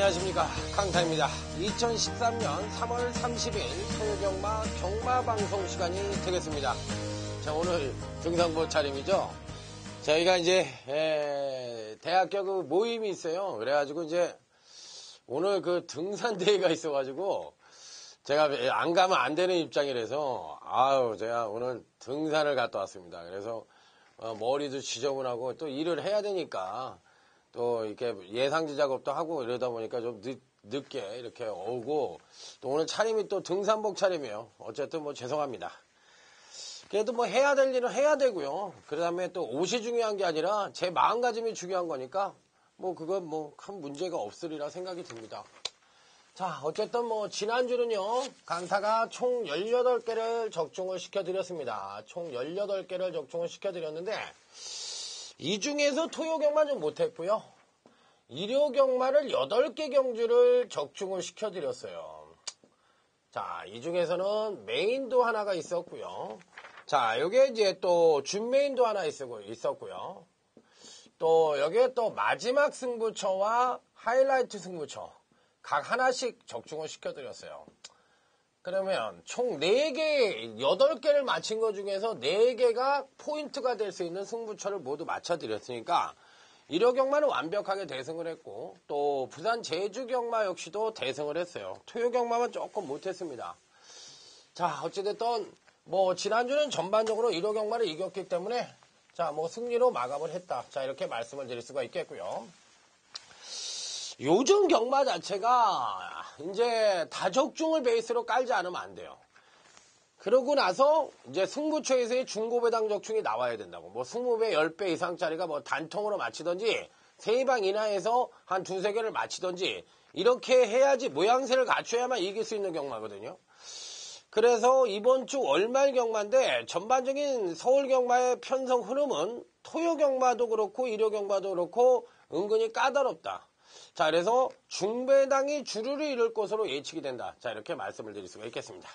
안녕하십니까, 강타입니다. 2013년 3월 30일 토요경마 경마방송 시간이 되겠습니다. 자, 오늘 등산보 차림이죠. 저희가 이제 대학교 그 모임이 있어요. 그래가지고 이제 오늘 그 등산대회가 있어가지고 제가 안 가면 안 되는 입장이라서 제가 오늘 등산을 갔다 왔습니다. 그래서 머리도 지저분하고 또 일을 해야 되니까 또 이렇게 예상지 작업도 하고 이러다 보니까 좀 늦게 이렇게 오고, 또 오늘 차림이 또 등산복 차림이에요. 어쨌든 뭐 죄송합니다. 그래도 뭐 해야 될 일은 해야 되고요. 그 다음에 또 옷이 중요한 게 아니라 제 마음가짐이 중요한 거니까 뭐 그건 뭐 큰 문제가 없으리라 생각이 듭니다. 자, 어쨌든 뭐 지난주는요, 강타가 총 18개를 적중을 시켜드렸습니다. 총 18개를 적중을 시켜드렸는데 이 중에서 토요경마 좀 못했고요. 일요경마를 8개 경주를 적중을 시켜드렸어요. 자, 이 중에서는 메인도 하나가 있었고요. 자, 여기에 이제 또 준메인도 하나 있었고요. 또 여기에 또 마지막 승부처와 하이라이트 승부처 각 하나씩 적중을 시켜드렸어요. 그러면 총 4개, 8개를 맞힌 것 중에서 4개가 포인트가 될 수 있는 승부처를 모두 맞춰드렸으니까 일요경마는 완벽하게 대승을 했고, 또 부산 제주경마 역시도 대승을 했어요. 토요경마만 조금 못했습니다. 자, 어찌됐든 뭐 지난주는 전반적으로 일요경마를 이겼기 때문에 자, 뭐 승리로 마감을 했다. 자, 이렇게 말씀을 드릴 수가 있겠고요. 요즘 경마 자체가 이제 다적중을 베이스로 깔지 않으면 안 돼요. 그러고 나서 이제 승부처에서의 중고배당 적중이 나와야 된다고. 뭐 20배, 10배 이상짜리가 뭐 단통으로 맞히던지 3방 이하에서 한 2-3개를 맞히던지 이렇게 해야지 모양새를 갖춰야만 이길 수 있는 경마거든요. 그래서 이번 주 월말 경마인데 전반적인 서울 경마의 편성 흐름은 토요 경마도 그렇고 일요 경마도 그렇고 은근히 까다롭다. 자, 그래서 중배당이 주류를 이룰 것으로 예측이 된다. 자, 이렇게 말씀을 드릴 수가 있겠습니다.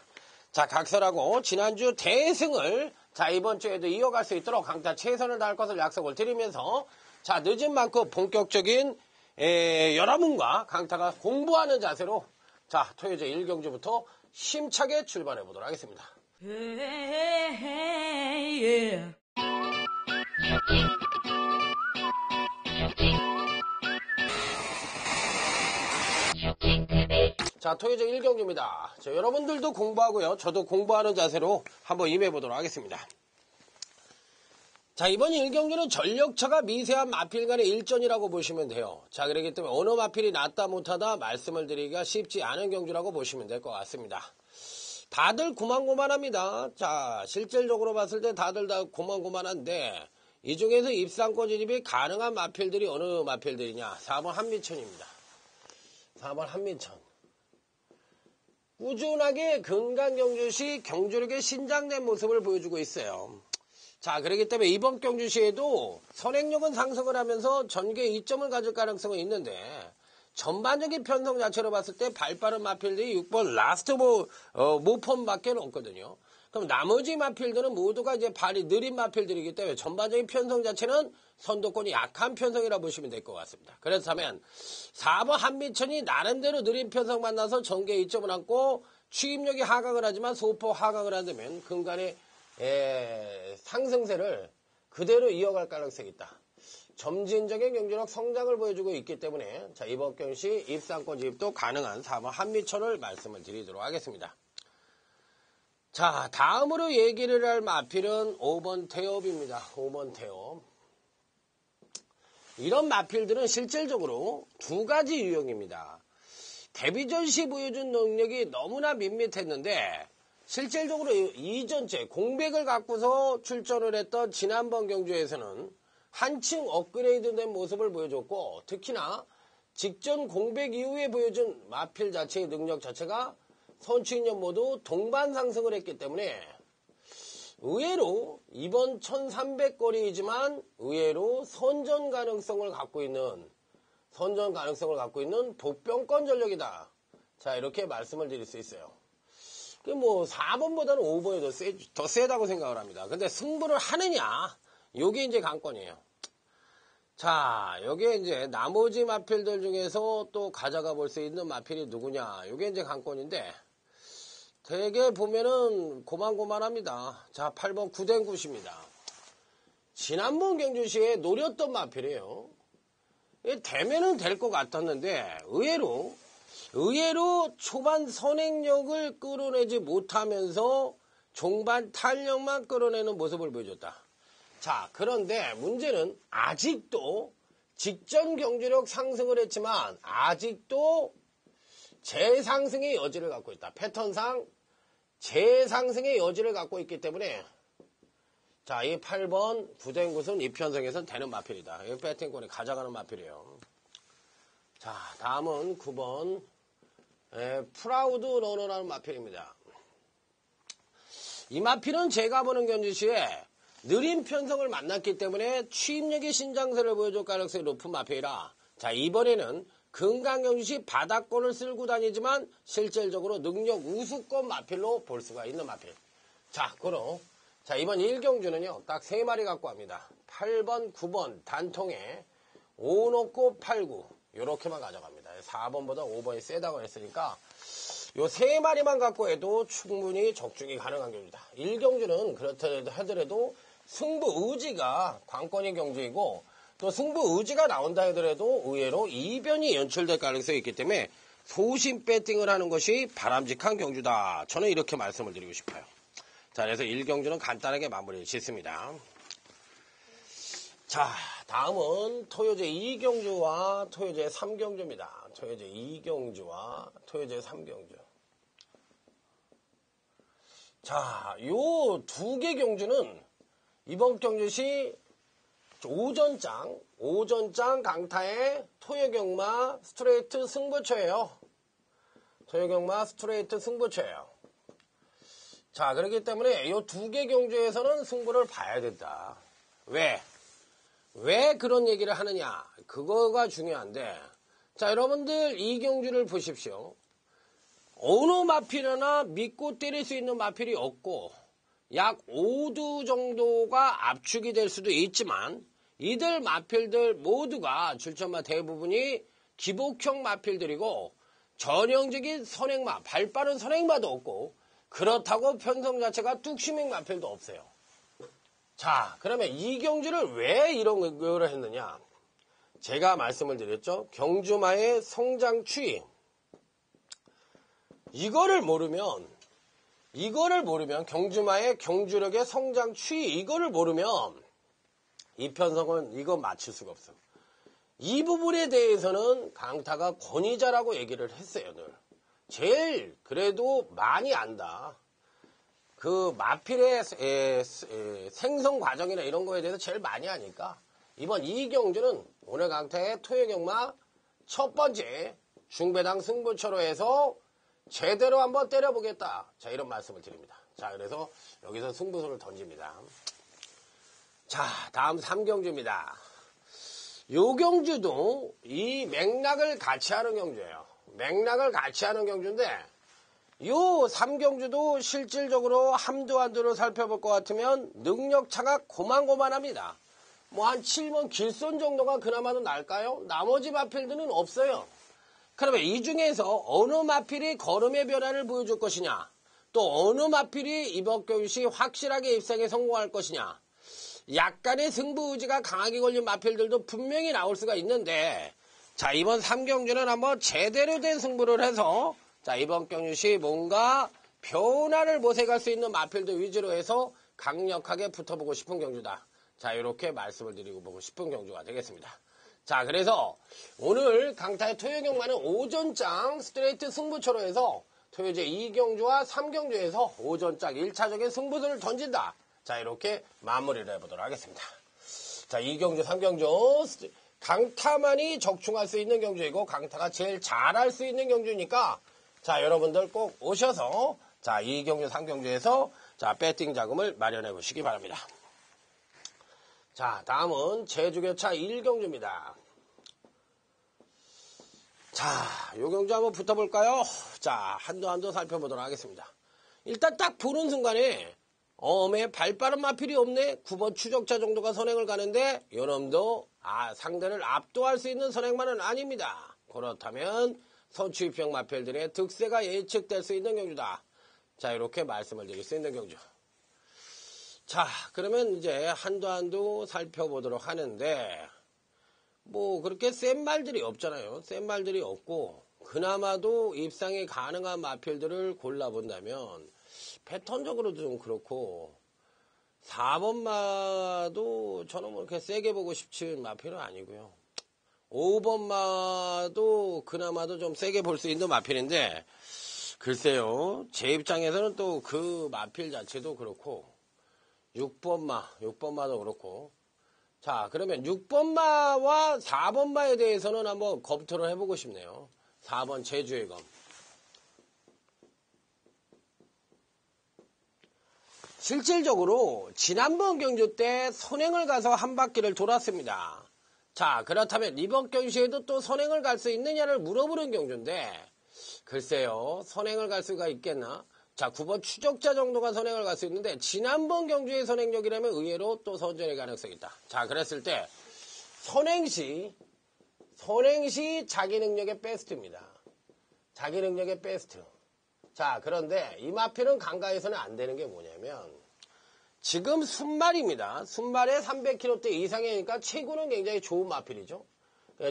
자, 각설하고 지난주 대승을 자, 이번 주에도 이어갈 수 있도록 강타 최선을 다할 것을 약속을 드리면서 자, 늦은 만큼 본격적인 여러분과 강타가 공부하는 자세로 자, 토요제 1경주부터 힘차게 출발해 보도록 하겠습니다. 자, 토요제 1경주입니다. 자, 여러분들도 공부하고요. 저도 공부하는 자세로 한번 임해보도록 하겠습니다. 자, 이번 1경주는 전력차가 미세한 마필 간의 일전이라고 보시면 돼요. 자, 그렇기 때문에 어느 마필이 낫다 못하다 말씀을 드리기가 쉽지 않은 경주라고 보시면 될 것 같습니다. 다들 고만고만합니다. 자, 실질적으로 봤을 때 다들 다 고만고만한데 이 중에서 입상권 진입이 가능한 마필들이 어느 마필들이냐? 4번 한미천입니다. 4번 한미천. 꾸준하게 근간경주시 경주력의 신장된 모습을 보여주고 있어요. 자, 그렇기 때문에 이번 경주시에도 선행력은 상승을 하면서 전개 2점을 가질 가능성은 있는데 전반적인 편성 자체로 봤을 때 발빠른 마필들이 6번 라스트 모펌밖에 없거든요. 그럼 나머지 마필들은 모두가 이제 발이 느린 마필들이기 때문에 전반적인 편성 자체는 선도권이 약한 편성이라 보시면 될 것 같습니다. 그렇다면 4번 한미천이 나름대로 느린 편성 만나서 전개 2점을 안고 추임력이 하강을 하지만 소포 하강을 한다면 근간의 상승세를 그대로 이어갈 가능성이 있다. 점진적인 경주력 성장을 보여주고 있기 때문에 자, 이번 경시 입상권 진입도 가능한 4번 한미천을 말씀을 드리도록 하겠습니다. 자, 다음으로 얘기를 할 마필은 5번 태엽입니다. 5번 태엽. 이런 마필들은 실질적으로 두 가지 유형입니다. 데뷔전 시 보여준 능력이 너무나 밋밋했는데 실질적으로 이전째 공백을 갖고서 출전을 했던 지난번 경주에서는 한층 업그레이드된 모습을 보여줬고, 특히나 직전 공백 이후에 보여준 마필 자체의 능력 자체가 선취인연 모두 동반 상승을 했기 때문에 의외로 이번 1300거리이지만 의외로 선전 가능성을 갖고 있는 복병권 전력이다. 자, 이렇게 말씀을 드릴 수 있어요. 뭐 4번보다는 5번이 더 세다고 생각을 합니다. 근데 승부를 하느냐, 요게 이제 관건이에요. 자, 여기에 이제 나머지 마필들 중에서 또 가져가 볼 수 있는 마필이 누구냐. 이게 이제 관건인데, 되게 보면은 고만고만합니다. 자, 8번 구댕굿입니다. 지난번 경주시에 노렸던 마필이에요. 되면은 될 것 같았는데, 의외로 초반 선행력을 끌어내지 못하면서 종반 탄력만 끌어내는 모습을 보여줬다. 자, 그런데 문제는 아직도 직전 경주력 상승을 했지만 아직도 재상승의 여지를 갖고 있다. 패턴상 재상승의 여지를 갖고 있기 때문에 자, 이 8번 구댕굿은 이 편성에선 되는 마필이다. 이 배팅권이 가져가는 마필이에요. 자, 다음은 9번 프라우드 러너라는 마필입니다. 이 마필은 제가 보는 경주시에 느린 편성을 만났기 때문에 취입력의 신장세를 보여줄 가능성이 높은 마필이라 자, 이번에는 금강경주시 바닥권을 쓸고 다니지만 실질적으로 능력 우수권 마필로 볼 수가 있는 마필. 자, 그럼 자, 이번 1경주는요 딱 3마리 갖고 갑니다. 8번 9번 단통에 5 놓고 8, 9 요렇게만 가져갑니다. 4번보다 5번이 세다고 했으니까 요 3마리만 갖고 해도 충분히 적중이 가능한 경주다. 1경주는 그렇다 하더라도 승부 의지가 관건인 경주이고 또 승부 의지가 나온다 하더라도 의외로 이변이 연출될 가능성이 있기 때문에 소신 배팅을 하는 것이 바람직한 경주다. 저는 이렇게 말씀을 드리고 싶어요. 자, 그래서 1경주는 간단하게 마무리를 짓습니다. 자, 다음은 토요제 2경주와 토요제 3경주입니다. 토요제 2경주와 토요제 3경주. 자, 요 두 개 경주는 이번 경주시 오전장 강타의 토요경마 스트레이트 승부처예요. 토요경마 스트레이트 승부처예요. 자, 그렇기 때문에 이 두 개 경주에서는 승부를 봐야 된다. 왜 그런 얘기를 하느냐? 그거가 중요한데, 자, 여러분들 이 경주를 보십시오. 어느 마필이나 믿고 때릴 수 있는 마필이 없고, 약 5두 정도가 압축이 될 수도 있지만, 이들 마필들 모두가 출전마 대부분이 기복형 마필들이고, 전형적인 선행마, 발빠른 선행마도 없고, 그렇다고 편성 자체가 뚝심행 마필도 없어요. 자, 그러면 이 경주를 왜 이런 걸 했느냐? 제가 말씀을 드렸죠. 경주마의 성장 추이. 이거를 모르면 경주마의 경주력의 성장 추이 이거를 모르면 이 편성은 이거 맞출 수가 없어. 이 부분에 대해서는 강타가 권위자라고 얘기를 했어요, 늘. 제일 그래도 많이 안다. 그 마필의 생성 과정이나 이런 거에 대해서 제일 많이 하니까 이번 이 경주는 오늘 강타의 토요경마 첫 번째 중배당 승부처로 해서 제대로 한번 때려보겠다. 자, 이런 말씀을 드립니다. 자, 그래서 여기서 승부수를 던집니다. 자, 다음 3경주입니다. 요 경주도 이 맥락을 같이 하는 경주예요. 맥락을 같이 하는 경주인데 요 3경주도 실질적으로 한두한두를 살펴볼 것 같으면 능력차가 고만고만합니다. 뭐 한 7번 길손 정도가 그나마도 날까요? 나머지 마필들은 없어요. 그러면 이 중에서 어느 마필이 걸음의 변화를 보여줄 것이냐, 또 어느 마필이 이번 경주시 확실하게 입상에 성공할 것이냐, 약간의 승부 의지가 강하게 걸린 마필들도 분명히 나올 수가 있는데, 자, 이번 3경주는 한번 제대로 된 승부를 해서 자, 이번 경주시 뭔가 변화를 모색할 수 있는 마필들 위주로 해서 강력하게 붙어보고 싶은 경주다. 자, 이렇게 말씀을 드리고 보고 싶은 경주가 되겠습니다. 자, 그래서 오늘 강타의 토요경마는 오전장 스트레이트 승부처로 해서 토요제 2경주와 3경주에서 오전장 1차적인 승부수를 던진다. 자, 이렇게 마무리를 해보도록 하겠습니다. 자, 2경주, 3경주 강타만이 적중할 수 있는 경주이고 강타가 제일 잘할 수 있는 경주니까 자, 여러분들 꼭 오셔서 자, 2경주, 3경주에서 자, 배팅 자금을 마련해 보시기 바랍니다. 자, 다음은 제주교차 1경주입니다. 자, 요 경주 한번 붙어볼까요? 자, 한도 살펴보도록 하겠습니다. 일단 딱 보는 순간에 어음에 발빠른 마필이 없네. 9번 추적자 정도가 선행을 가는데 요놈도 상대를 압도할 수 있는 선행만은 아닙니다. 그렇다면 선취입형 마필들의 득세가 예측될 수 있는 경주다. 자, 이렇게 말씀을 드릴 수 있는 경주. 자, 그러면 이제 한두 한두 살펴보도록 하는데 뭐 그렇게 센 말들이 없잖아요. 센 말들이 없고 그나마도 입상이 가능한 마필들을 골라본다면 패턴적으로도 좀 그렇고 4번마도 저는 뭐 그렇게 세게 보고 싶은 마필은 아니고요. 5번마도 그나마도 좀 세게 볼 수 있는 마필인데 글쎄요. 제 입장에서는 또 그 마필 자체도 그렇고 6번마도 그렇고 자, 그러면 6번마와 4번마에 대해서는 한번 검토를 해보고 싶네요. 4번 제주의 검. 실질적으로 지난번 경주 때 선행을 가서 한 바퀴를 돌았습니다. 자, 그렇다면 이번 경주에도 또 선행을 갈 수 있느냐를 물어보는 경주인데 글쎄요. 선행을 갈 수가 있겠나? 자, 9번 추적자 정도가 선행을 갈 수 있는데 지난번 경주의 선행력이라면 의외로 또 선전의 가능성이 있다. 자, 그랬을 때 선행 시 자기 능력의 베스트입니다. 자기 능력의 베스트. 자, 그런데 이 마필은 강가에서는 안 되는 게 뭐냐면 지금 순말입니다. 순말에 300kg대 이상이니까 체구는 굉장히 좋은 마필이죠.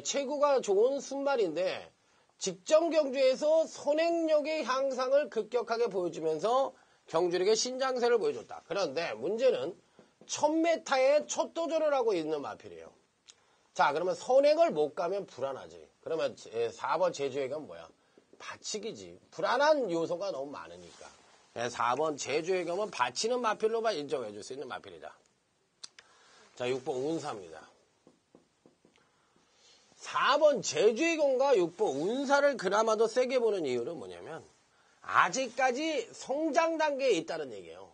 체구가 좋은 순말인데 직전 경주에서 선행력의 향상을 급격하게 보여주면서 경주력의 신장세를 보여줬다. 그런데 문제는 1000m에 첫 도전을 하고 있는 마필이에요. 자, 그러면 선행을 못 가면 불안하지. 그러면 4번 제주의가 뭐야? 받치기지. 불안한 요소가 너무 많으니까. 4번 제주의 경우는 받치는 마필로만 인정해 줄 수 있는 마필이다. 자, 6번 운사입니다. 4번 제주의 경우가 6번 운사를 그나마도 세게 보는 이유는 뭐냐면 아직까지 성장 단계에 있다는 얘기예요.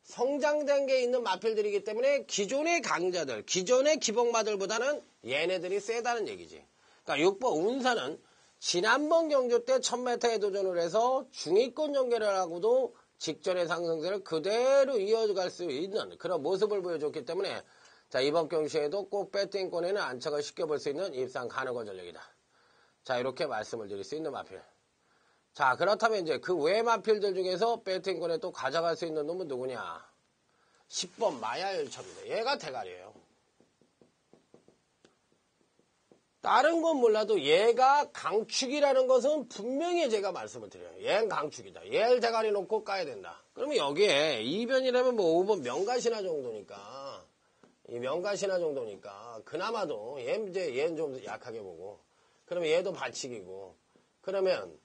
성장 단계에 있는 마필들이기 때문에 기존의 강자들, 기존의 기복마들보다는 얘네들이 세다는 얘기지. 그러니까 6번 운사는 지난번 경주 때 1000m에 도전을 해서 중위권 연결을 하고도 직전의 상승세를 그대로 이어갈 수 있는 그런 모습을 보여줬기 때문에 자, 이번 경주에도 꼭 배팅권에는 안착을 시켜볼 수 있는 입상 가능한 전력이다. 자, 이렇게 말씀을 드릴 수 있는 마필. 자, 그렇다면 이제 그 외 마필들 중에서 배팅권에 또 가져갈 수 있는 놈은 누구냐? 10번 마야열차입니다. 얘가 대가리예요. 다른 건 몰라도 얘가 강축이라는 것은 분명히 제가 말씀을 드려요. 얘는 강축이다. 얘를 대가리 놓고 까야 된다. 그러면 여기에 2변이라면 뭐 5번 명가신화 정도니까 이 명가신화 정도니까 그나마도 얘는 좀 약하게 보고 그러면 얘도 반칙이고 그러면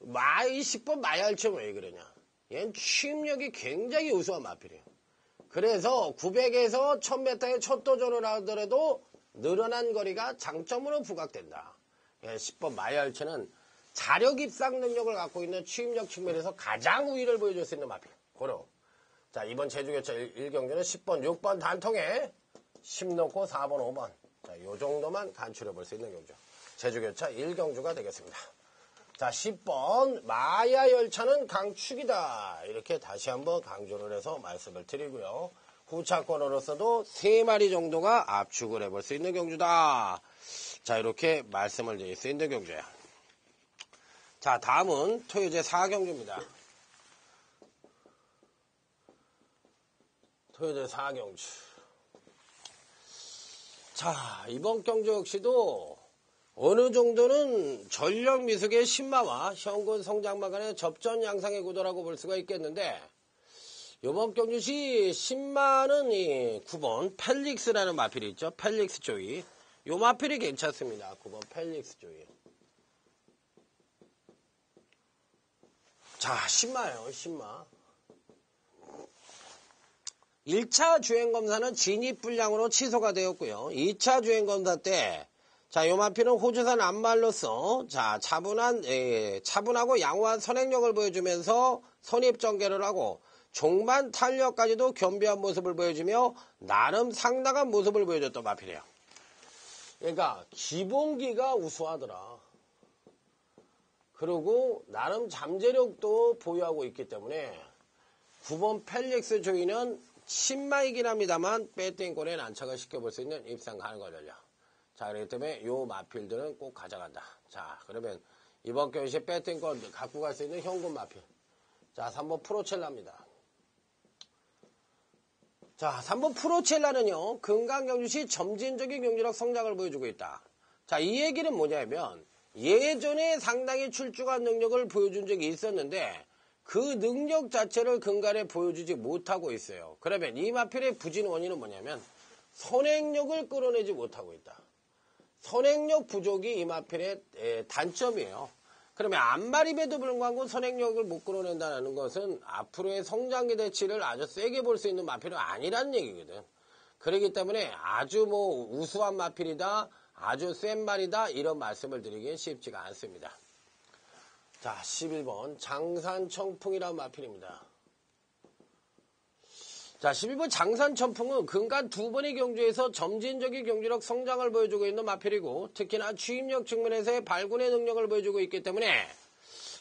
이 10번 마야열차는 왜 그러냐? 얘는 취임력이 굉장히 우수한 마필이에요. 그래서 900에서 1000m에 첫 도전을 하더라도 늘어난 거리가 장점으로 부각된다. 10번 마야열차는 자력 입상 능력을 갖고 있는 취임력 측면에서 가장 우위를 보여줄 수 있는 마필. 고로. 자, 이번 제주교차 1경주는 10번, 6번 단통에 10 넣고 4번, 5번. 자, 요 정도만 간추려 볼 수 있는 경주. 제주교차 1경주가 되겠습니다. 자, 10번 마야열차는 강축이다. 이렇게 다시 한번 강조를 해서 말씀을 드리고요. 후차권으로서도 3마리 정도가 압축을 해볼 수 있는 경주다. 자, 이렇게 말씀을 드릴 수 있는 경주야. 자, 다음은 토요제 4경주입니다. 토요제 4경주. 자, 이번 경주 역시도 어느 정도는 전력 미숙의 신마와 현군 성장마 간의 접전 양상의 구도라고 볼 수가 있겠는데 이번 경주시 신마는 이 9번 펠릭스라는 마필이 있죠. 펠릭스 조이. 이 마필이 괜찮습니다. 9번 펠릭스 조이. 자, 신마예요. 신마. 1차 주행검사는 진입불량으로 취소가 되었고요. 2차 주행검사 때 자, 요 마필은 호주산 암말로서 자, 차분하고 양호한 선행력을 보여주면서 선입전개를 하고 종반 탄력까지도 겸비한 모습을 보여주며 나름 상당한 모습을 보여줬던 마필이에요. 그러니까 기본기가 우수하더라. 그리고 나름 잠재력도 보유하고 있기 때문에 9번 펠릭스 조이는 신마이긴 합니다만 배팅골에 난착을 시켜볼 수 있는 입상 가능거든요. 자, 그렇기 때문에 요 마필들은 꼭 가져간다. 자, 그러면 이번 경시에 배팅골 갖고 갈 수 있는 현금 마필. 자, 3번 프로첼라입니다. 자, 3번 프로첼라는요, 금강경주시 점진적인 경제력 성장을 보여주고 있다. 자, 이 얘기는 뭐냐면, 예전에 상당히 출중한 능력을 보여준 적이 있었는데, 그 능력 자체를 근간에 보여주지 못하고 있어요. 그러면 이 마필의 부진 원인은 뭐냐면, 선행력을 끌어내지 못하고 있다. 선행력 부족이 이 마필의 단점이에요. 그러면 앞마림에도 불구하고 선행력을 못 끌어낸다는 것은 앞으로의 성장 기대치를 아주 세게 볼 수 있는 마필은 아니란 얘기거든. 그렇기 때문에 아주 우수한 마필이다, 아주 센 말이다, 이런 말씀을 드리기엔 쉽지가 않습니다. 자, 11번 장산청풍이라는 마필입니다. 자, 12번 장산청풍은 근간 2번의 경주에서 점진적인 경주력 성장을 보여주고 있는 마필이고, 특히나 취입력 측면에서의 발군의 능력을 보여주고 있기 때문에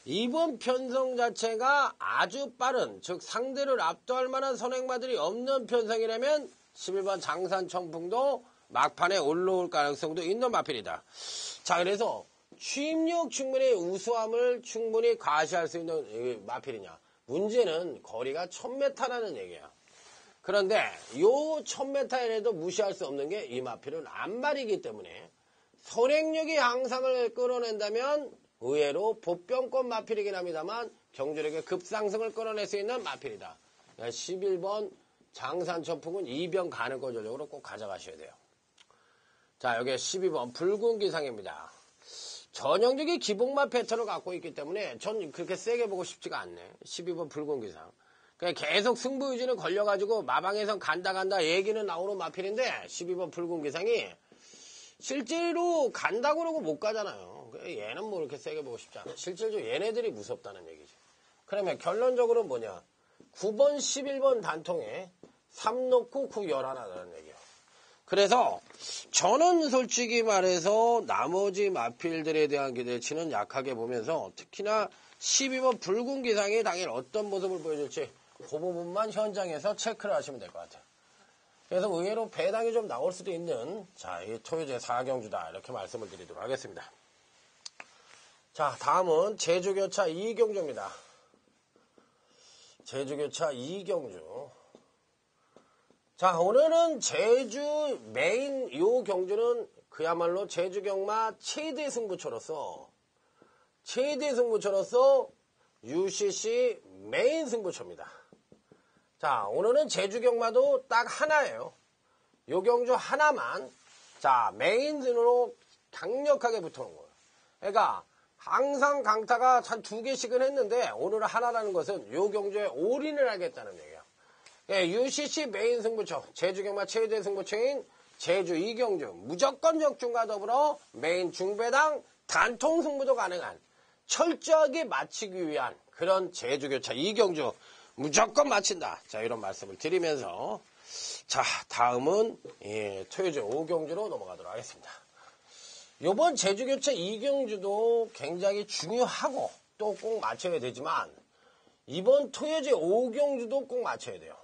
이번 편성 자체가 아주 빠른, 즉 상대를 압도할 만한 선행마들이 없는 편성이라면 11번 장산청풍도 막판에 올라올 가능성도 있는 마필이다. 자, 그래서 취입력 측면의 우수함을 충분히 과시할 수 있는 마필이냐. 문제는 거리가 1000m라는 얘기야. 그런데 요 1000m에도 무시할 수 없는 게 이 마필은 앞말이기 때문에 선행력의 향상을 끌어낸다면 의외로 보병권 마필이긴 합니다만 경주력의 급상승을 끌어낼 수 있는 마필이다. 11번 장산청풍은 2병 가능권 조정으로 꼭 가져가셔야 돼요. 자, 여기 12번 붉은 기상입니다. 전형적인 기복마 패턴을 갖고 있기 때문에 전 그렇게 세게 보고 싶지가 않네. 12번 붉은 기상. 계속 승부 유지는 걸려가지고 마방에선 간다 얘기는 나오는 마필인데 12번 붉은 기상이 실제로 간다고 그러고 못 가잖아요. 얘는 뭐 이렇게 세게 보고 싶지 않아. 실제로 얘네들이 무섭다는 얘기지. 그러면 결론적으로 뭐냐. 9번 11번 단통에 3 놓고 9 11하라는 얘기예요. 그래서 저는 솔직히 말해서 나머지 마필들에 대한 기대치는 약하게 보면서 특히나 12번 붉은 기상이 당일 어떤 모습을 보여줄지 그 부분만 현장에서 체크를 하시면 될 것 같아요. 그래서 의외로 배당이 좀 나올 수도 있는 자, 이 토요제 4경주다 이렇게 말씀을 드리도록 하겠습니다. 자, 다음은 제주교차 2경주입니다. 제주교차 2경주. 자, 오늘은 제주 메인 요 경주는 그야말로 제주경마 최대 승부처로서 UCC 메인 승부처입니다. 자, 오늘은 제주경마도 딱 하나예요. 요 경주 하나만 자 메인으로 강력하게 붙어온 거예요. 그러니까 항상 강타가 한 2개씩은 했는데 오늘은 하나라는 것은 요 경주에 올인을 하겠다는 얘기예요. 예, UCC 메인 승부처, 제주경마 최대 승부처인 제주 2경주 무조건 적중과 더불어 메인 중배당 단통 승부도 가능한 철저하게 마치기 위한 그런 제주교차 2경주 무조건 마친다. 자, 이런 말씀을 드리면서 자, 다음은 토요제 5경주로 넘어가도록 하겠습니다. 이번 제주교차 2경주도 굉장히 중요하고 또 꼭 맞춰야 되지만 이번 토요제 5경주도 꼭 맞춰야 돼요.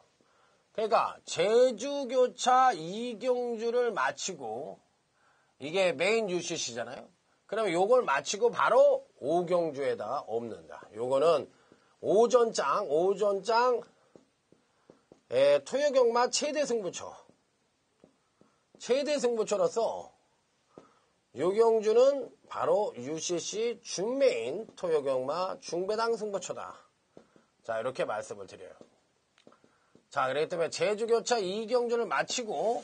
그러니까 제주교차 2경주를 마치고 이게 메인 UCC잖아요. 그러면 요걸 마치고 바로 5경주에다 엎는다. 요거는 오전장 토요경마 최대 승부처로서 요 경주는 바로 UCC 준메인 토요경마 중배당 승부처다. 자, 이렇게 말씀을 드려요. 자, 그렇기 때문에 제주교차 2경주를 마치고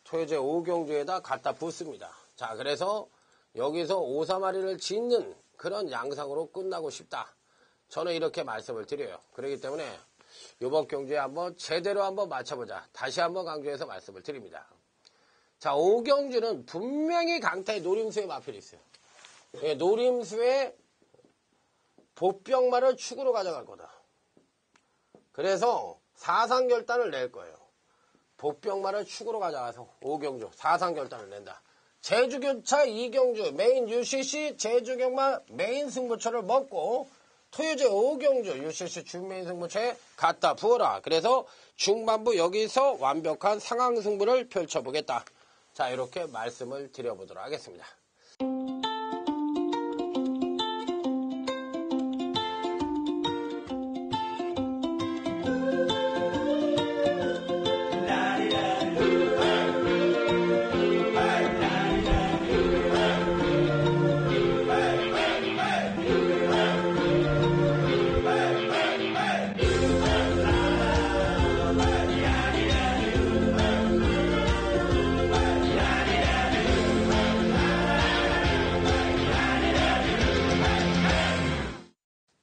토요제 5경주에다 갖다 붓습니다. 자, 그래서 여기서 5사마리를 짓는 그런 양상으로 끝나고 싶다. 저는 이렇게 말씀을 드려요. 그렇기 때문에 이번 경주에 한번 제대로 한번 맞춰보자. 다시 한번 강조해서 말씀을 드립니다. 자, 5경주는 분명히 강타의 노림수의 마필이 있어요. 예, 노림수의 보병마를 축으로 가져갈 거다. 그래서 사상결단을 낼 거예요. 보병마를 축으로 가져가서 5경주 사상결단을 낸다. 제주교차 2경주 메인 UCC 제주경마 메인 승부처를 먹고 토요제 5경주 UCC 준비인 승부처에 갖다 부어라. 그래서 중반부 여기서 완벽한 상황 승부를 펼쳐보겠다. 자, 이렇게 말씀을 드려보도록 하겠습니다.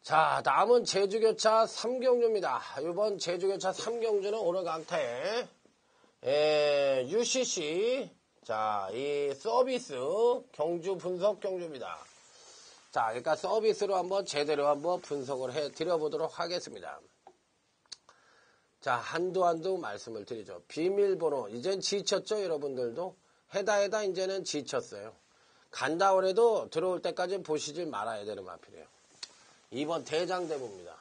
자, 다음은 제주교차 3경주입니다. 이번 제주교차 3경주는 오늘 강타에 UCC 자, 이 서비스 경주 분석 경주입니다. 자, 그러니까 서비스로 한번 제대로 한번 분석을 해 드려보도록 하겠습니다. 자, 한두 말씀을 드리죠. 비밀번호 이젠 지쳤죠, 여러분들도? 해다 이제는 지쳤어요. 간다 그래도 들어올 때까지 보시질 말아야 되는 마필이에요. 이번 대장대부입니다.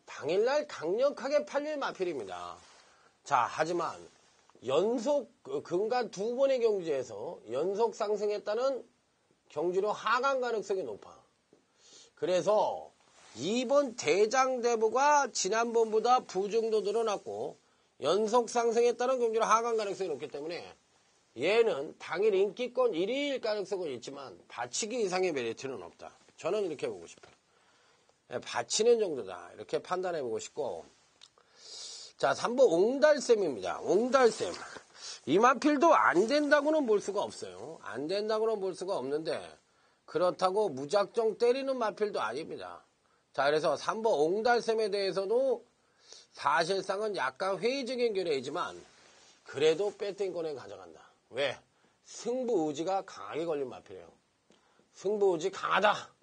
당일날 강력하게 팔릴 마필입니다. 자, 하지만 연속 근간 2번의 경주에서 연속 상승했다는 경주로 하강 가능성이 높아. 그래서 이번 대장대부가 지난번보다 부중도 늘어났고 연속 상승했다는 경주로 하강 가능성이 높기 때문에 얘는 당일 인기권 1위일 가능성은 있지만 받치기 이상의 메리트는 없다. 저는 이렇게 보고 싶어요. 받치는 정도다. 이렇게 판단해 보고 싶고. 자, 3번 옹달샘입니다. 옹달샘. 이 마필도 안 된다고는 볼 수가 없어요. 안 된다고는 볼 수가 없는데 그렇다고 무작정 때리는 마필도 아닙니다. 자, 그래서 3번 옹달샘에 대해서도 사실상은 약간 회의적인 견해이지만 그래도 배팅권에 가져간다. 왜? 승부 의지가 강하게 걸린 마필이에요. 승부 의지 강하다.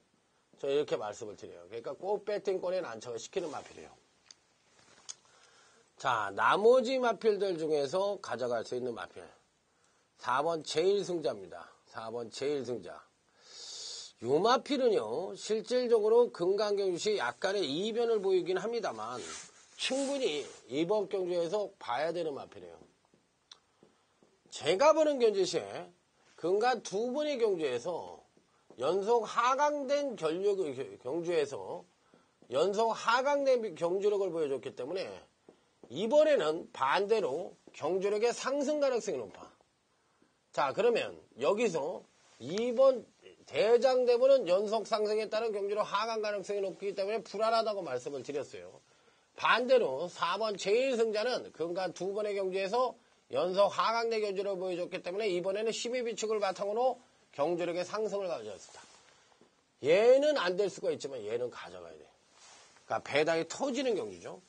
저 이렇게 말씀을 드려요. 그러니까 꼭 배팅권에 난처를 시키는 마필이에요. 자, 나머지 마필들 중에서 가져갈 수 있는 마필. 4번 제1승자입니다. 4번 제1승자. 요 마필은요, 실질적으로 금강경주시 약간의 이변을 보이긴 합니다만, 충분히 이번 경주에서 봐야 되는 마필이에요. 제가 보는 경주시에 금강 2번의 경주에서 연속 하강된 경주에서 연속 하강된 경주력을 보여줬기 때문에 이번에는 반대로 경주력의 상승 가능성이 높아. 자, 그러면 여기서 이번 대장대부는 연속 상승에 따른 경주력 하강 가능성이 높기 때문에 불안하다고 말씀을 드렸어요. 반대로 4번 제1승자는 금간 2번의 경주에서 연속 하강된 경주력을 보여줬기 때문에 이번에는 12비축을 바탕으로 경주력의 상승을 가져왔습니다. 얘는 안 될 수가 있지만 얘는 가져가야 돼. 그러니까 배당이 터지는 경주죠.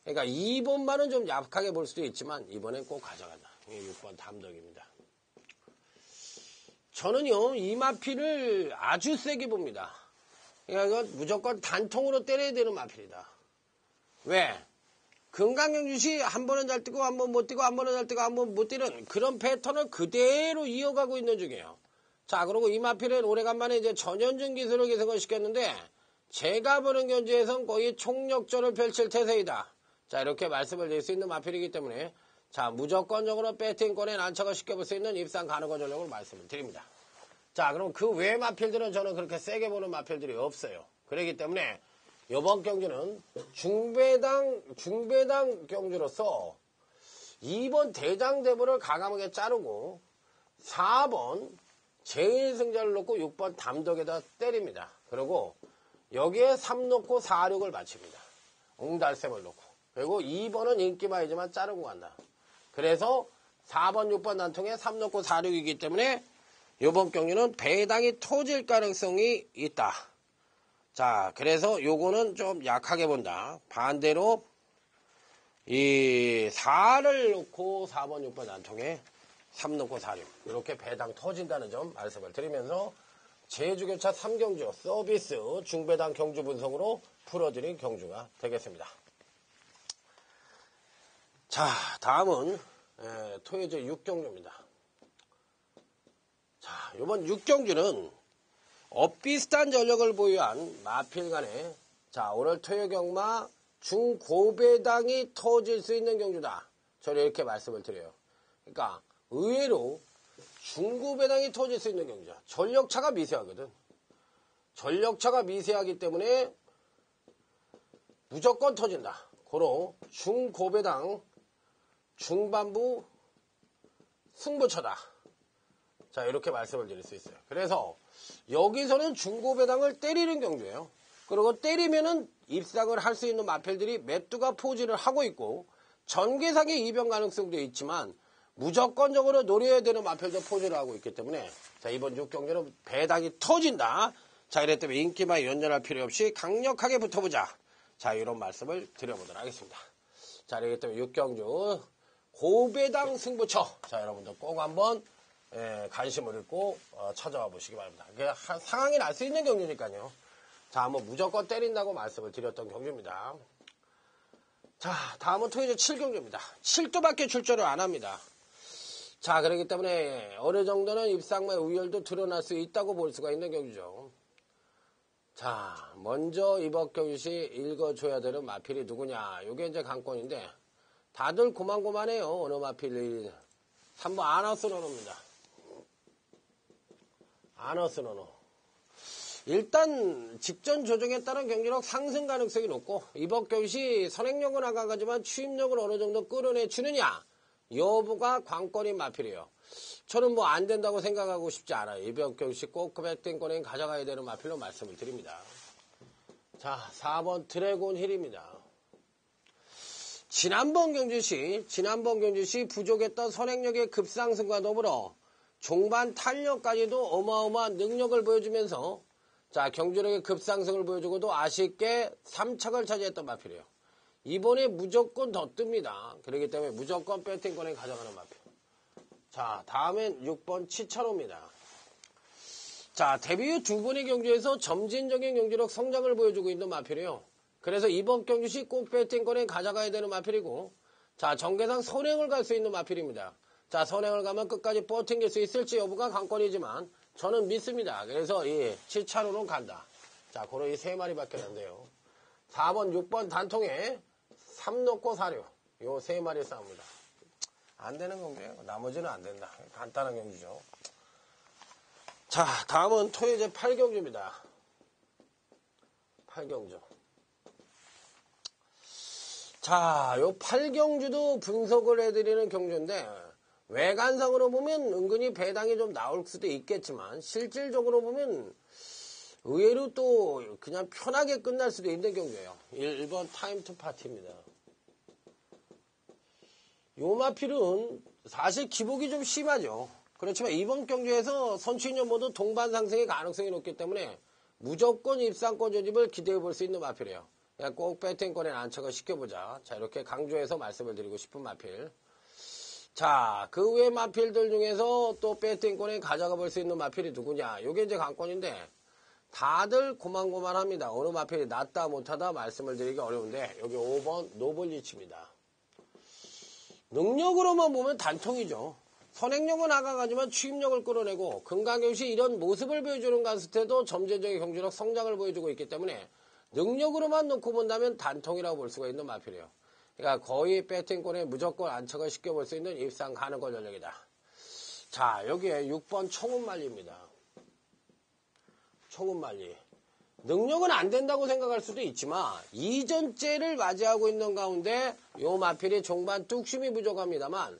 그러니까 2번만은 좀 약하게 볼 수도 있지만 이번엔 꼭 가져간다. 이게 6번 담덕입니다. 저는요, 이 마필을 아주 세게 봅니다. 그러니까 이건 무조건 단통으로 때려야 되는 마필이다. 왜? 금강경주시 한 번은 잘 뛰고 한 번 못 뛰고 한 번은 잘 뛰고 한 번 못 뛰는 그런 패턴을 그대로 이어가고 있는 중이에요. 자, 그리고 이 마필은 오래간만에 이제 전현준 기술을 개선을 시켰는데 제가 보는 경주에선 거의 총력전을 펼칠 태세이다. 자, 이렇게 말씀을 드릴 수 있는 마필이기 때문에 자, 무조건적으로 배팅권에 난처가 시켜볼 수 있는 입상 가능한 전력으로 말씀을 드립니다. 자, 그럼 그 외 마필들은 저는 그렇게 세게 보는 마필들이 없어요. 그렇기 때문에 이번 경주는 중배당 경주로서 2번 대장대부를 가감하게 자르고 4번 제1승자를 놓고 6번 담덕에다 때립니다. 그리고 여기에 3 놓고 4, 6을 맞춥니다. 옹달샘을 놓고. 그리고 2번은 인기마이지만 자르고 간다. 그래서 4번, 6번 난통에 3 놓고 4, 6이기 때문에 이번 경기는 배당이 터질 가능성이 있다. 자, 그래서 요거는 좀 약하게 본다. 반대로 이 4를 놓고 4번, 6번 난통에 3 놓고 4, 6 이렇게 배당 터진다는 점 말씀을 드리면서 제주교차 3경주 서비스 중배당 경주 분석으로 풀어드린 경주가 되겠습니다. 자, 다음은 토요제 6경주입니다. 자, 이번 6경주는 엇비슷한 전력을 보유한 마필 간에 자, 오늘 토요경마 중고배당이 터질 수 있는 경주다. 저는 이렇게 말씀을 드려요. 그러니까 의외로 중고배당이 터질 수 있는 경주다. 전력차가 미세하거든. 전력차가 미세하기 때문에 무조건 터진다. 고로 중고배당 중반부 승부처다. 자, 이렇게 말씀을 드릴 수 있어요. 그래서 여기서는 중고배당을 때리는 경주예요. 그리고 때리면은 입상을 할 수 있는 마필들이 맷두가 포진을 하고 있고 전개상의 이변 가능성도 있지만 무조건적으로 노려야 되는 마필도 포진을 하고 있기 때문에 자, 이번 6경기는 배당이 터진다. 자, 이랬기 때문에 인기만 연연할 필요 없이 강력하게 붙어보자. 자, 이런 말씀을 드려보도록 하겠습니다. 자, 이렇기 때문에 6경주 고배당 승부처. 자, 여러분들 꼭 한번 관심을 갖고 찾아와 보시기 바랍니다. 상황이 날 수 있는 경주니까요. 자, 한번 무조건 때린다고 말씀을 드렸던 경주입니다. 자, 다음은 토요일 7경주입니다. 7도밖에 출전을 안 합니다. 자, 그렇기 때문에 어느 정도는 입상마의 우열도 드러날 수 있다고 볼 수가 있는 경주죠. 자, 먼저 이번 경주시 읽어줘야 되는 마필이 누구냐. 요게 이제 관건인데 다들 고만고만해요. 어느 마필이 3번 아너스너노입니다. 아너스너노. 일단 직전 조정에 따른 경기력 상승 가능성이 높고 이번 경시 선행력은 안 강하지만 추임력을 어느 정도 끌어내주느냐 여부가 관건인 마필이에요. 저는 뭐 안 된다고 생각하고 싶지 않아요. 이번 경시 꼭 배팅권에 가져가야 되는 마필로 말씀을 드립니다. 자, 4번 드래곤 힐입니다. 지난번 경주시 부족했던 선행력의 급상승과 더불어 종반 탄력까지도 어마어마한 능력을 보여주면서 자, 경주력의 급상승을 보여주고도 아쉽게 3착을 차지했던 마필이에요. 이번에 무조건 더 뜹니다. 그렇기 때문에 무조건 배팅권에 가져가는 마필. 자, 다음엔 6번 치차로입니다. 자, 데뷔 후 두 번의 경주에서 점진적인 경주력 성장을 보여주고 있는 마필이에요. 그래서 이번 경주시 꼭 배팅권에 가져가야 되는 마필이고 자, 정계상 선행을 갈 수 있는 마필입니다. 자, 선행을 가면 끝까지 버팅길 수 있을지 여부가 관건이지만 저는 믿습니다. 그래서 이 7차로는 간다. 자, 그런 이 세 마리밖에 안 돼요. 4번, 6번 단통에 3 놓고 4료. 요 세 마리 싸웁니다. 안 되는 경주예요. 나머지는 안 된다. 간단한 경주죠. 자, 다음은 토요일 8경주입니다. 8경주. 자, 요 8경주도 분석을 해드리는 경주인데 외관상으로 보면 은근히 배당이 좀 나올 수도 있겠지만 실질적으로 보면 의외로 또 그냥 편하게 끝날 수도 있는 경주예요. 1번 타임 투 파티입니다. 요 마필은 사실 기복이 좀 심하죠. 그렇지만 이번 경주에서 선취인연 모두 동반 상승의 가능성이 높기 때문에 무조건 입상권 조집을 기대해 볼 수 있는 마필이에요. 그냥 꼭 배팅권에 안착을 시켜보자. 자, 이렇게 강조해서 말씀을 드리고 싶은 마필. 자, 그 외 마필들 중에서 또 배팅권에 가져가 볼 수 있는 마필이 누구냐. 요게 이제 관건인데 다들 고만고만합니다. 어느 마필이 낫다 못하다 말씀을 드리기 어려운데 여기 5번 노블리치입니다. 능력으로만 보면 단통이죠. 선행력은 나가가지만 추임력을 끌어내고 금강경시 이런 모습을 보여주는 가스테도 점진적인 경주력 성장을 보여주고 있기 때문에 능력으로만 놓고 본다면 단통이라고 볼 수가 있는 마필이에요. 그러니까 거의 배팅권에 무조건 안착을 시켜볼 수 있는 입상 가능권 전력이다. 자, 여기에 6번 총은말리입니다. 총은말리. 능력은 안 된다고 생각할 수도 있지만 이전째를 맞이하고 있는 가운데 요 마필이 종반 뚝심이 부족합니다만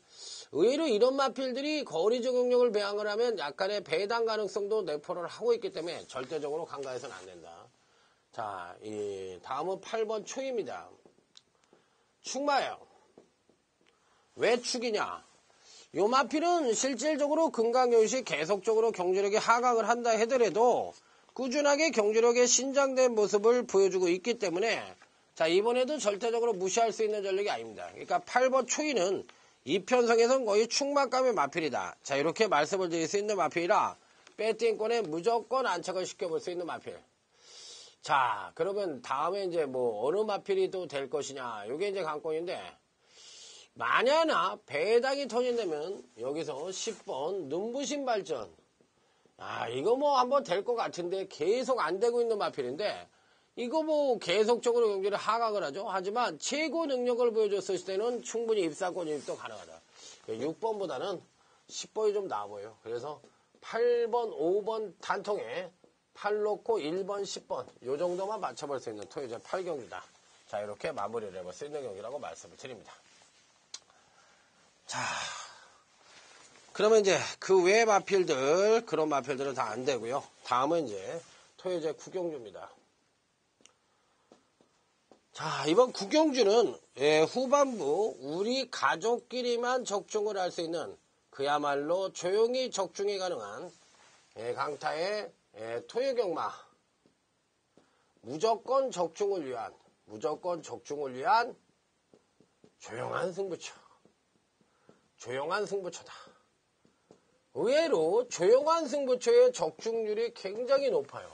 의외로 이런 마필들이 거리 적용력을 배양을 하면 약간의 배당 가능성도 내포를 하고 있기 때문에 절대적으로 간과해서는 안 된다. 자, 다음은 8번 초입니다. 축마예요. 왜 축이냐? 요 마필은 실질적으로 금강경시 계속적으로 경주력이 하강을 한다 하더라도 꾸준하게 경주력의 신장된 모습을 보여주고 있기 때문에 자, 이번에도 절대적으로 무시할 수 있는 전력이 아닙니다. 그러니까 8번 초이는 이편성에선 거의 축마감의 마필이다. 자, 이렇게 말씀을 드릴 수 있는 마필이라 배팅권에 무조건 안착을 시켜볼 수 있는 마필. 자, 그러면 다음에 이제 뭐 어느 마필이 또 될 것이냐. 요게 이제 관건인데 만약에 배당이 터진다면 여기서 10번 눈부신 발전. 이거 뭐 한번 될 것 같은데 계속 안 되고 있는 마필인데, 이거 뭐 계속적으로 경기를 하강을 하죠. 하지만 최고 능력을 보여줬을 때는 충분히 입상권 유입도 가능하다. 6번보다는 10번이 좀 나아 보여요. 그래서 8번, 5번 단통에 8 놓고 1번, 10번 요 정도만 맞춰볼 수 있는 토요제 8경기다. 자, 이렇게 마무리를 해볼 수 있는 경기라고 말씀을 드립니다. 자, 그러면 이제 그 외 마필들, 그런 마필들은 다 안 되고요. 다음은 이제 토요제 9경주입니다. 자, 이번 9경주는 후반부 우리 가족끼리만 적중을 할 수 있는 그야말로 조용히 적중이 가능한 강타의 토요경마 무조건 적중을 위한 조용한 승부처. 조용한 승부처다. 의외로 조용한 승부처의 적중률이 굉장히 높아요.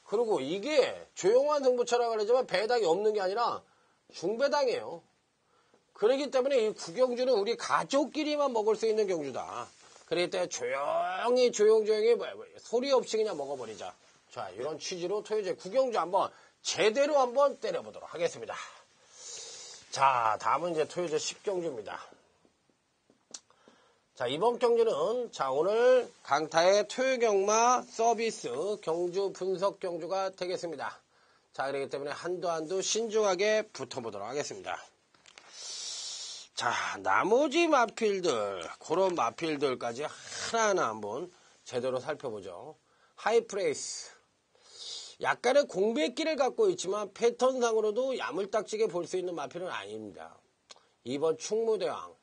그리고 이게 조용한 승부처라고 그러지만 배당이 없는 게 아니라 중배당이에요. 그렇기 때문에 이 9경주는 우리 가족끼리만 먹을 수 있는 경주다. 그렇기 때문에 조용히 소리 없이 그냥 먹어버리자. 자, 이런 취지로 토요제 9경주 한번 제대로 한번 때려보도록 하겠습니다. 자, 다음은 이제 토요제 10경주입니다. 자, 이번 경주는 오늘 강타의 토요경마 서비스 경주 분석 경주가 되겠습니다. 자, 그렇기 때문에 한두 신중하게 붙어보도록 하겠습니다. 자, 나머지 마필들, 그런 마필들까지 하나하나 한번 제대로 살펴보죠. 하이프레이스. 약간의 공백기를 갖고 있지만 패턴상으로도 야물딱지게 볼 수 있는 마필은 아닙니다. 2번 충무대왕.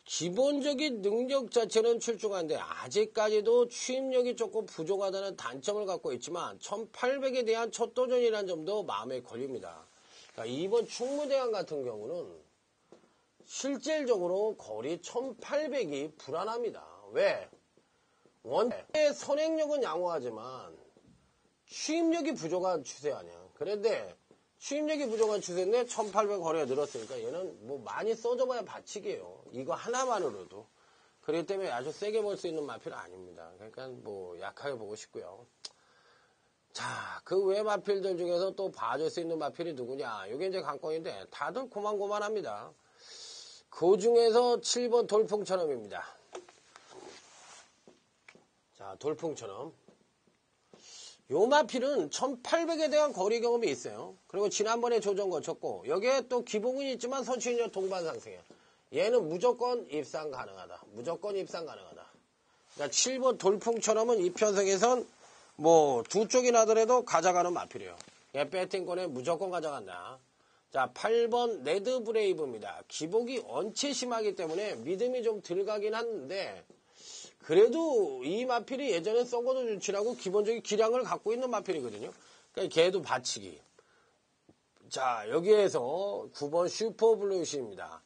기본적인 능력 자체는 출중한데 아직까지도 추임력이 조금 부족하다는 단점을 갖고 있지만 1800에 대한 첫 도전이라는 점도 마음에 걸립니다. 그러니까 2번 충무대왕 같은 경우는 실질적으로 거리 1800이 불안합니다. 왜? 원래 선행력은 양호하지만 추임력이 부족한 추세 아니야. 그런데 추임력이 부족한 추세인데 1800 거리가 늘었으니까 얘는 뭐 많이 써줘봐야 받치기예요. 이거 하나만으로도. 그렇기 때문에 아주 세게 볼 수 있는 마필은 아닙니다. 그러니까 뭐 약하게 보고 싶고요. 자, 그 외 마필들 중에서 또 봐줄 수 있는 마필이 누구냐. 이게 이제 관건인데 다들 고만고만합니다. 그 중에서 7번 돌풍처럼입니다. 자, 돌풍처럼. 요 마필은 1800에 대한 거리 경험이 있어요. 그리고 지난번에 조정 거쳤고 여기에 또 기복은 있지만 선취인력 동반 상승이야. 얘는 무조건 입상 가능하다. 그러니까 7번 돌풍처럼은 이 편성에선 뭐 두 쪽이 나더라도 가져가는 마필이에요. 얘 배팅권에 무조건 가져간다. 자, 8번 레드 브레이브입니다. 기복이 원체 심하기 때문에 믿음이 좀 들어가긴 하는데 그래도 이 마필이 예전에 썩어도 좋지라고 기본적인 기량을 갖고 있는 마필이거든요. 그러니까 걔도 받치기. 자, 여기에서 9번 슈퍼블루시입니다.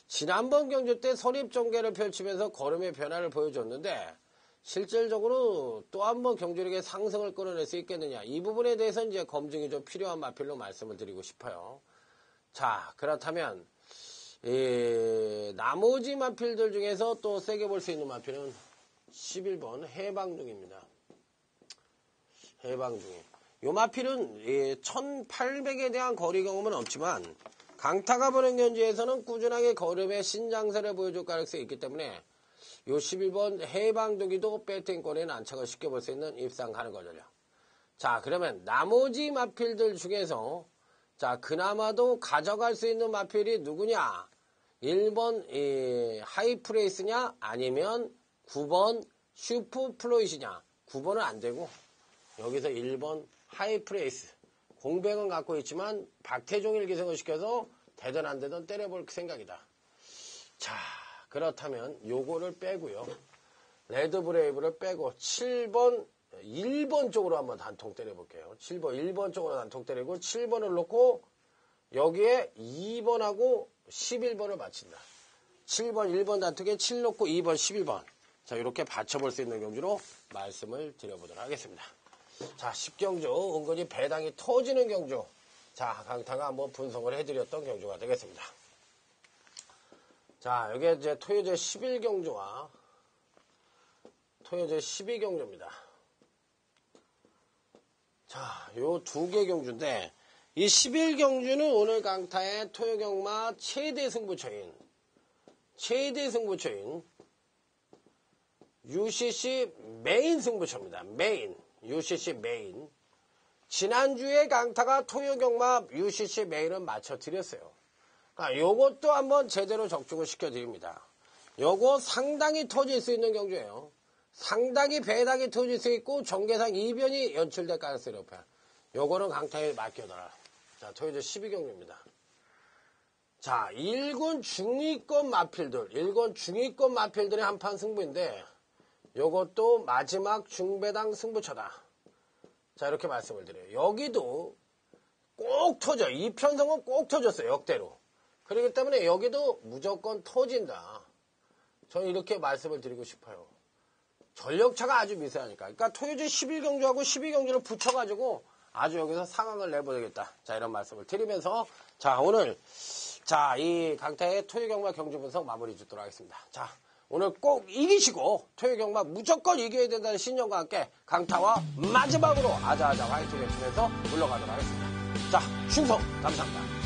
지난번 경주 때 선입전개를 펼치면서 걸음의 변화를 보여줬는데 실질적으로 또 한 번 경주력의 상승을 끌어낼 수 있겠느냐. 이 부분에 대해서 이제 검증이 좀 필요한 마필로 말씀을 드리고 싶어요. 자, 그렇다면 나머지 마필들 중에서 또 세게 볼 수 있는 마필은 11번 해방중입니다. 해방중이. 요 마필은 1800에 대한 거리 경험은 없지만 강타가 보는 경주에서는 꾸준하게 걸음의 신장세를 보여줄 가능성이 있기 때문에 요 11번 해방두기도 배팅권에 난착을 시켜볼 수 있는 입상 가는 거죠. 자, 그러면 나머지 마필들 중에서 자, 그나마도 가져갈 수 있는 마필이 누구냐? 1번 하이프레이스냐? 아니면 9번 슈퍼플로이시냐? 9번은 안 되고 여기서 1번 하이프레이스. 공백은 갖고 있지만 박태종일 기생을 시켜서 되든 안 되든 때려볼 생각이다. 자, 그렇다면 요거를 빼고요. 레드 브레이브를 빼고 7번 1번 쪽으로 한번 단통 때려볼게요. 7번 1번 쪽으로 단통 때리고 7번을 놓고 여기에 2번하고 11번을 맞춘다. 7번 1번 단통에 7 놓고 2번 11번. 자, 이렇게 받쳐볼 수 있는 경주로 말씀을 드려보도록 하겠습니다. 자, 10경주 은근히 배당이 터지는 경주. 자, 강타가 한번 분석을 해드렸던 경주가 되겠습니다. 자, 여기에 이제 토요제 11경주와 토요제 12경주입니다. 자, 요 두 개 경주인데, 이 11경주는 오늘 강타의 토요경마 최대 승부처인 UCC 메인 승부처입니다. 메인. UCC 메인. 지난주에 강타가 토요경마 UCC 메인을 맞춰드렸어요. 그러니까 요것도 한번 제대로 적중을 시켜드립니다. 요거 상당히 터질 수 있는 경주예요. 상당히 배당이 터질 수 있고 전개상 이변이 연출될 가능성이 높아요. 요거는 강타에 맡겨둬라. 자, 토요일 12경주입니다. 자, 1군 중위권 마필들의 한판 승부인데 요것도 마지막 중배당 승부처다. 자, 이렇게 말씀을 드려요. 여기도 꼭 터져. 이 편성은 꼭 터졌어요. 역대로. 그렇기 때문에 여기도 무조건 터진다. 저는 이렇게 말씀을 드리고 싶어요. 전력차가 아주 미세하니까. 그러니까 토요일 11경주하고 12경주를 붙여가지고 아주 여기서 상황을 내보내겠다. 자, 이런 말씀을 드리면서 자, 오늘 자, 이 강타의 토요경마 경주 분석 마무리 짓도록 하겠습니다. 자, 오늘 꼭 이기시고 토요경마 무조건 이겨야 된다는 신념과 함께 강타와 마지막으로 아자아자 화이팅 외치면서 물러가도록 하겠습니다. 자, 충성 감사합니다.